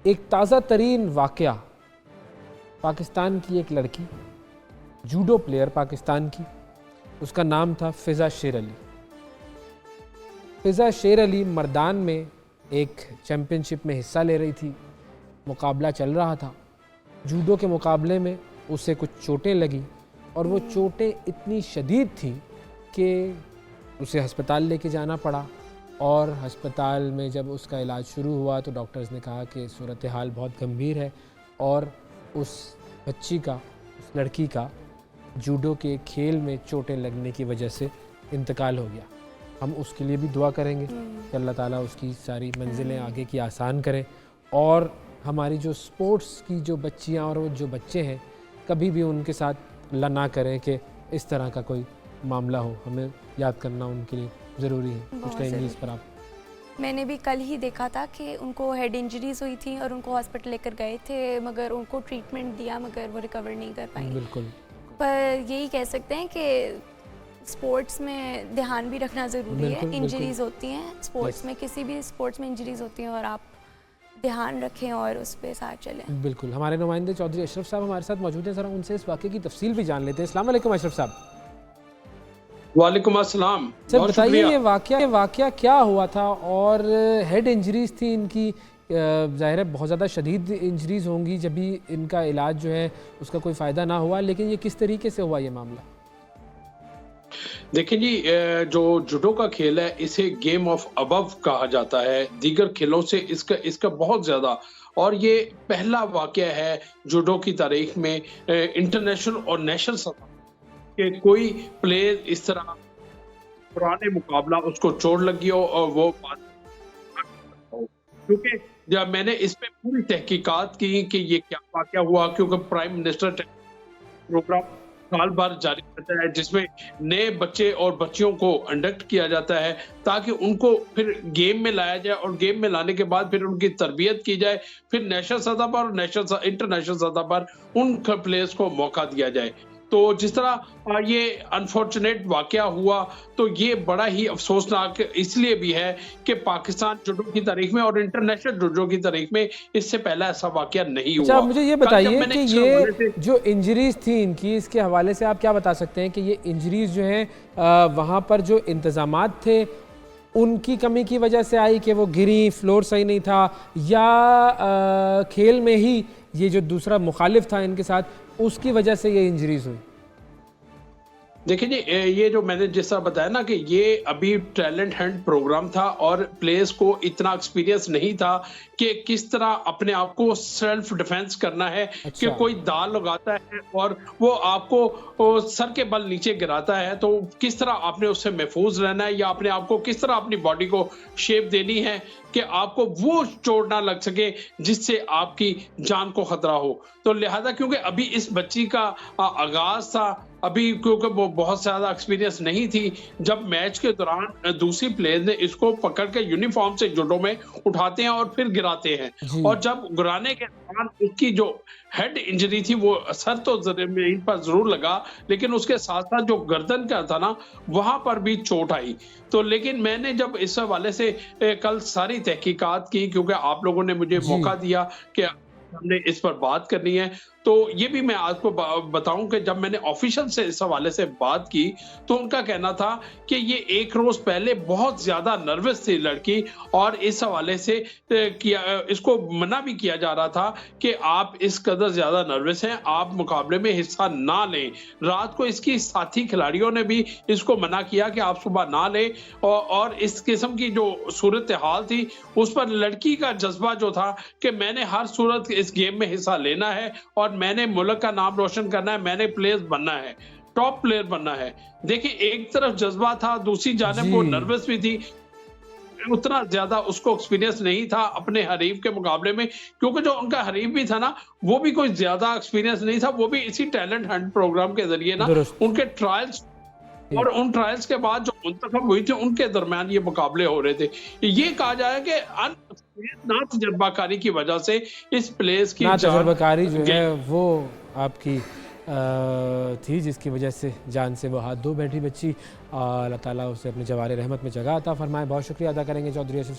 एक ताज़ा तरीन वाक़या, पाकिस्तान की एक लड़की, जूडो प्लेयर पाकिस्तान की, उसका नाम था फ़िज़ा शेर अली। फ़िज़ा शेर अली मर्दान में एक चैम्पियनशिप में हिस्सा ले रही थी, मुकाबला चल रहा था। जूडो के मुकाबले में उसे कुछ चोटें लगी और वो चोटें इतनी शदीद थी कि उसे अस्पताल लेके जाना पड़ा। और अस्पताल में जब उसका इलाज शुरू हुआ तो डॉक्टर्स ने कहा कि सूरत हाल बहुत गंभीर है और उस बच्ची का, उस लड़की का जूडो के खेल में चोटें लगने की वजह से इंतकाल हो गया। हम उसके लिए भी दुआ करेंगे कि अल्लाह ताला उसकी सारी मंजिलें आगे की आसान करें और हमारी जो स्पोर्ट्स की जो बच्चियां और जो बच्चे हैं कभी भी उनके साथ ना करें कि इस तरह का कोई मामला हो। हमें याद करना उनके लिए ज़रूरी है। कुछ कहेंगे इस पर आप? मैंने भी कल ही देखा था कि उनको हेड इंजरीज हुई थी और उनको हॉस्पिटल लेकर गए थे, मगर उनको ट्रीटमेंट दिया मगर वो रिकवर नहीं कर पाई। बिल्कुल। पर यही कह सकते हैं कि स्पोर्ट्स में ध्यान भी रखना ज़रूरी है। इंजरीज होती हैं स्पोर्ट्स में, किसी भी स्पोर्ट्स में इंजरीज होती हैं और आप ध्यान रखें और उस पर साथ चलें। बिल्कुल। हमारे नुमाइंदे चौधरी अशरफ साहब हमारे साथ मौजूद हैं, ज़रा उनसे इस वाक़े की तफसील भी जान लेते हैं। अस्सलाम वालेकुम अशरफ साहब। वालेकुम अस्सलाम। सर बताइए ये वाक़या क्या हुआ था और हेड इंजरीज थी इनकी, ज़ाहिर है बहुत ज़्यादा शदीद इंजरीज होंगी जब भी इनका इलाज जो है उसका कोई फ़ायदा ना हुआ, लेकिन ये किस तरीके से हुआ ये मामला? देखिए जी, जो जूडो का खेल है इसे गेम ऑफ अबव कहा जाता है। दीगर खेलों से इसका बहुत ज़्यादा, और ये पहला वाक़या है जूडो की तारीख में इंटरनेशनल और नेशनल सतह कि कोई प्लेयर इस तरह पुराने मुकाबला उसको चोट लगी हो और वो बात हो। क्योंकि जब मैंने इस पे पूरी तहकीकात की कि ये क्या वाक़या हुआ, क्योंकि प्राइम मिनिस्टर प्रोग्राम साल भर जारी रहता है जिसमें नए बच्चे और बच्चियों को इंडक्ट किया जाता है ताकि उनको फिर गेम में लाया जाए और गेम में लाने के बाद फिर उनकी तरबियत की जाए, फिर नेशनल सतह पर और इंटरनेशनल सतह पर उन प्लेयर्स को मौका दिया जाए। तो जिस तरह ये अनफॉर्चुनेट वाकया हुआ तो ये बड़ा ही अफसोसनाक इसलिए भी है कि पाकिस्तान जूडो की तारीख में और इंटरनेशनल जूडो की तारीख में इससे पहला ऐसा वाकया नहीं हुआ। अच्छा, मुझे ये बताइए कि ये जो इंजरीज थी इनकी, इसके हवाले से आप क्या बता सकते हैं कि ये इंजरीज जो हैं वहाँ पर जो इंतजामात थे उनकी कमी की वजह से आई कि वो गिरी, फ्लोर सही नहीं था, या खेल में ही ये जो दूसरा मुखालिफ था इनके साथ उसकी वजह से ये इंजरीज हुई? देखिए जी, ये जो मैंने जिस तरह बताया ना कि ये अभी टैलेंट हंट प्रोग्राम था और प्लेयर्स को इतना एक्सपीरियंस नहीं था कि किस तरह अपने आप को सेल्फ डिफेंस करना है। अच्छा। कि कोई दाल लगाता है और वो आपको सर के बल नीचे गिराता है तो किस तरह आपने उससे महफूज रहना है या अपने आप को किस तरह अपनी बॉडी को शेप देनी है कि आपको वो चोट ना लग सके जिससे आपकी जान को खतरा हो। तो लिहाजा क्योंकि अभी इस बच्ची का आगाज था, अभी क्योंकि वो बहुत ज्यादा एक्सपीरियंस नहीं थी, जब मैच के दौरान दूसरी प्लेयर ने इसको पकड़ के यूनिफॉर्म से जूडो में उठाते हैं और फिर गिराते हैं और जब गिराने के दौरान उसकी जो हेड इंजरी थी वो सर तो इन पर जरूर लगा लेकिन उसके साथ साथ जो गर्दन का था ना वहां पर भी चोट आई। तो लेकिन मैंने जब इस हवाले से कल सारी तहकीकात की, क्योंकि आप लोगों ने मुझे मौका दिया कि हमने इस पर बात करनी है, तो ये भी मैं आपको बताऊं कि जब मैंने ऑफिशियल से इस हवाले से बात की तो उनका कहना था कि ये एक रोज पहले बहुत ज्यादा नर्वस थी लड़की और इस हवाले से इसको मना भी किया जा रहा था कि आप इस कदर ज्यादा नर्वस हैं, आप मुकाबले में हिस्सा ना लें। रात को इसकी साथी खिलाड़ियों ने भी इसको मना किया कि आप सुबह ना लें और इस किस्म की जो सूरत हाल थी उस पर लड़की का जज्बा जो था कि मैंने हर सूरत इस गेम में हिस्सा लेना है और मैंने मुल्क का नाम रोशन करना है, मैंने प्लेयर्स बनना है, टॉप प्लेयर बनना है। देखिए एक तरफ जज्बा था, दूसरी जानिब वो नर्वस भी थी, उतना ज्यादा उसको एक्सपीरियंस नहीं था अपने हरीफ के मुकाबले में, क्योंकि जो उनका हरीफ भी था ना वो भी कोई ज्यादा एक्सपीरियंस नहीं था, वो भी इसी टैलेंट हंट प्रोग्राम के जरिए ना उनके ट्रायल्स और उन ट्रायल्स के बाद जो मुंतखब हुई थी उनके दरमियान ये मुकाबले हो रहे थे। ये कहा जाए कि ना तजर्बाकारी की वजह से इस प्लेस की तजर्बाकारी जो है वो आपकी थी जिसकी वजह से जान से वो हाथ धो बैठी बच्ची। अल्लाह ताला उसे अपने जवारे रहमत में जगह अता फरमाए। बहुत शुक्रिया अदा करेंगे चौधरी अशरफ।